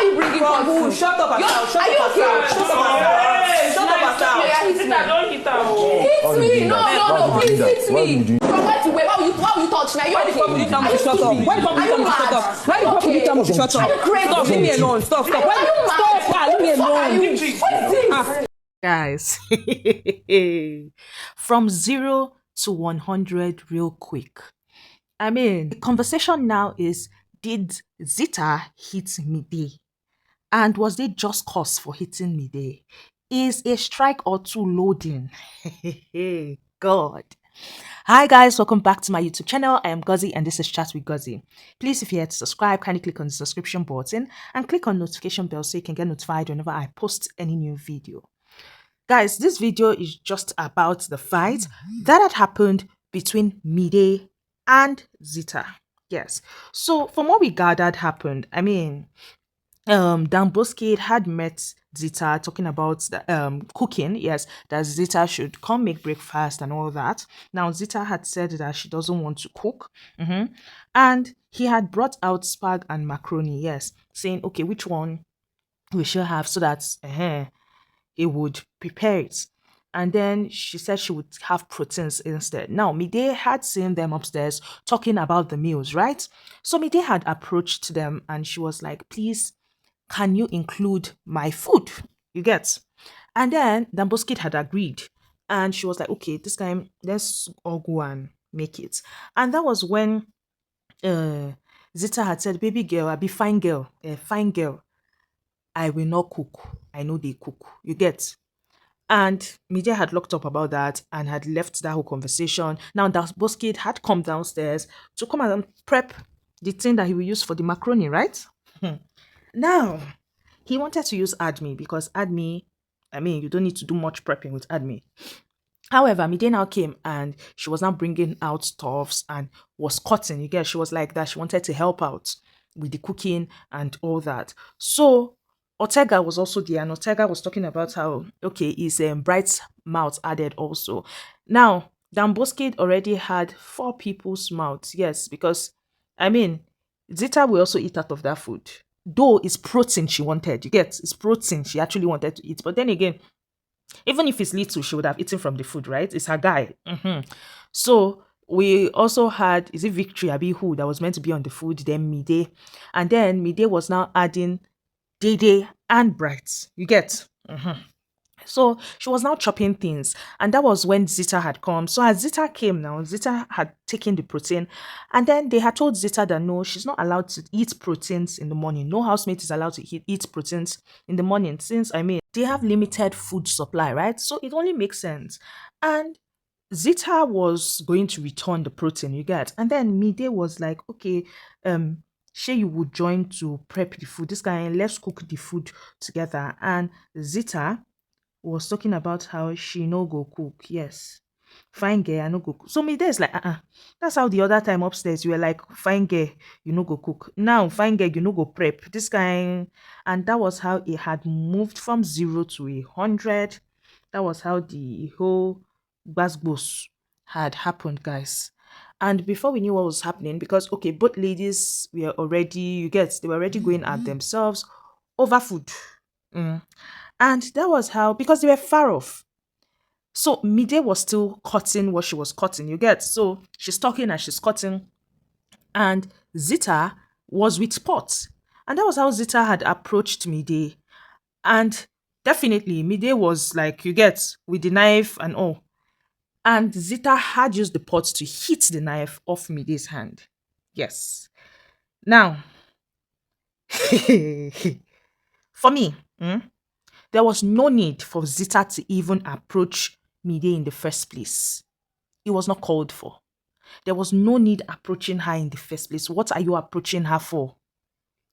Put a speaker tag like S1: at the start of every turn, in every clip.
S1: you bringing
S2: From who?
S1: food?
S2: Shut up,
S1: You're-
S2: Asal. Shut
S1: are you
S2: up,
S1: okay?
S2: Asal. Shut up, Asal. Shut up, Asal.
S1: Zita,
S3: don't hit her.
S1: Hit me! No, please hit
S4: Why would you
S1: me!
S4: do
S1: From where to where? Why will you touch me? Are you
S2: Why the fuck would you tell me to shut up? Why the fuck would you tell me to shut up? Why the fuck would you tell me to shut up?
S1: Are you crazy?
S2: Stop, leave me alone. Stop.
S1: Are you mad?
S2: Stop, leave me alone.
S1: What is this?
S5: Guys, from 0 to 100 real quick. I mean, the conversation now is, did Zita hit Mide? And was they just cause for hitting Mide? Is a strike or two loading? God. Hi guys, welcome back to my YouTube channel. I am Gozi and this is Chat with Gozi. Please, if you're here to subscribe, kindly click on the subscription button and click on notification bell so you can get notified whenever I post any new video. Guys, this video is just about the fight that had happened between Mide and Zita. Yes. So from what we gathered happened, I mean, Dan Boskid had met Zita talking about the, cooking, yes, that Zita should come make breakfast and all that. Now, Zita had said that she doesn't want to cook. And he had brought out spag and macaroni, yes, saying, okay, which one we should have so that he would prepare it. And then she said she would have proteins instead. Now, Mide had seen them upstairs talking about the meals, right? So Mide had approached them and she was like, please, can you include my food? You get? And then Damboskid had agreed. And she was like, okay, this time let's all go and make it. And that was when Zita had said, baby girl, I be fine girl, fine girl. I will not cook. I know they cook. You get? And Mide had locked up about that and had left that whole conversation. Now Damboskid had come downstairs to come and prep the thing that he will use for the macaroni, right? Now, he wanted to use Admi because Admi, I mean, you don't need to do much prepping with Admi. However, Mide now came and she was now bringing out stuffs and was cutting. You get, she was like that. She wanted to help out with the cooking and all that. So, Ortega was also there and Ortega was talking about how, okay, his bright mouth added also. Now, Damboskid already had 4 people's mouths. Yes, because, I mean, Zita will also eat out of that food. Though it's protein she wanted, you get, it's protein she actually wanted to eat. But then again, even if it's little, she would have eaten from the food, right? It's her guy. So we also had, is it Victory Abihu that was meant to be on the food, then Mide. And then Mide was now adding Dede and Bright. You get? So she was now chopping things. And that was when Zita had come. So as Zita came now, Zita had taken the protein. And then they had told Zita that no, she's not allowed to eat proteins in the morning. No housemate is allowed to eat proteins in the morning. Since, I mean, they have limited food supply, right? So it only makes sense. And Zita was going to return the protein, you get? And then Mide was like, okay, Shay, you would join to prep the food. This guy, let's cook the food together. And Zita was talking about how she no go cook. Yes, fine girl, I no go cook. So Mide is like, that's how the other time upstairs you were like, fine girl, you no go cook. Now, fine girl, you no go prep. This guy, and that was how it had moved from 0 to 100. That was how the whole basbos had happened, guys. And before we knew what was happening, because okay, both ladies were already, you get, they were already going at themselves over food. And that was how, because they were far off. So Mide was still cutting what she was cutting, you get? So she's talking and she's cutting. And Zita was with pots. And that was how Zita had approached Mide. And definitely Mide was like, you get, with the knife and all. And Zita had used the pot to hit the knife off Mide's hand. Yes. Now, for me, there was no need for Zita to even approach Mide in the first place. It was not called for. There was no need approaching her in the first place. What are you approaching her for?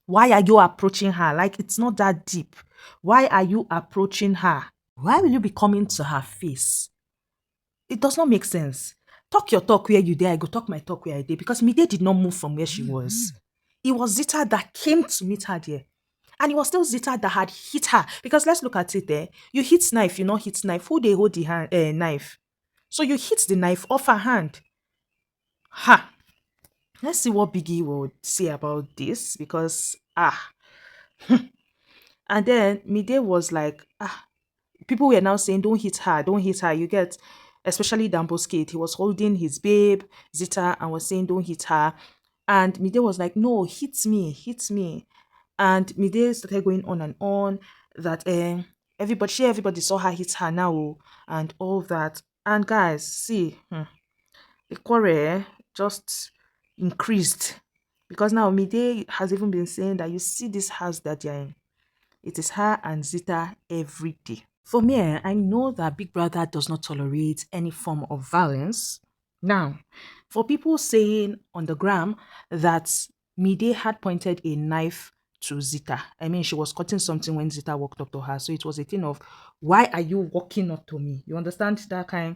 S5: Why are you approaching her? Like, it's not that deep. Why are you approaching her? Why will you be coming to her face? It does not make sense. Talk your talk where you there, I go talk my talk where I did. Because Mide did not move from where she was. It was Zita that came to meet her there. And it was still Zita that had hit her. Because let's look at it there. You hit knife, you not hit knife. Who they hold the hand, knife? So you hit the knife off her hand. Ha! Let's see what Biggie will say about this. Because, And then Mide was like, people were now saying, don't hit her, don't hit her. You get, especially Dambo's kid. He was holding his babe, Zita, and was saying, don't hit her. And Mide was like, no, hit me, hit me. And Mide started going on and on that everybody saw her hit her now, oh, and all that. And guys, see, the quarrel just increased because now Mide has even been saying that you see this house that you're in, it is her and Zita every day. For me, I know that Big Brother does not tolerate any form of violence. Now, for people saying on the gram that Mide had pointed a knife to Zita, I mean, she was cutting something when Zita walked up to her. So it was a thing of, why are you walking up to me? You understand that kind?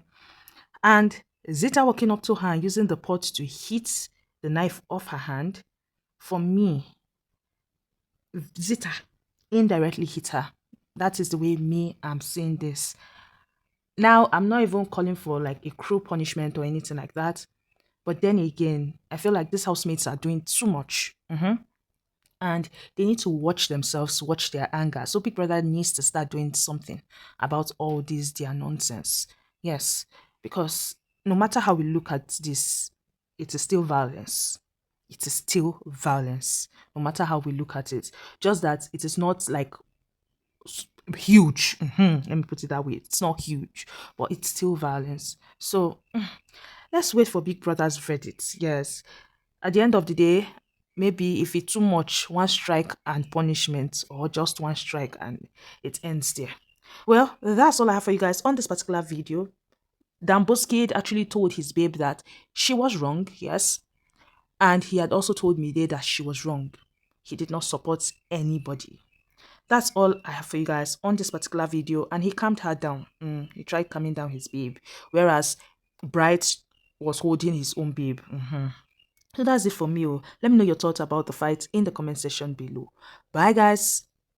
S5: And Zita walking up to her and using the pot to hit the knife off her hand, for me, Zita indirectly hit her. That is the way me, I'm seeing this. Now, I'm not even calling for like a cruel punishment or anything like that. But then again, I feel like these housemates are doing too much. And they need to watch themselves, watch their anger. So Big Brother needs to start doing something about all this, their nonsense. Yes, because no matter how we look at this, it is still violence. It is still violence, no matter how we look at it. Just that it is not like huge. Let me put it that way. It's not huge, but it's still violence. So let's wait for Big Brother's verdict. Yes. At the end of the day, maybe if it's too much, one strike and punishment, or just one strike and it ends there. Well, that's all I have for you guys on this particular video. Dambo's kid actually told his babe that she was wrong, yes. And he had also told Mide that she was wrong. He did not support anybody. That's all I have for you guys on this particular video. And he calmed her down. He tried calming down his babe. Whereas Bright was holding his own babe. So that's it for me. Let me know your thoughts about the fight in the comment section below. Bye, guys.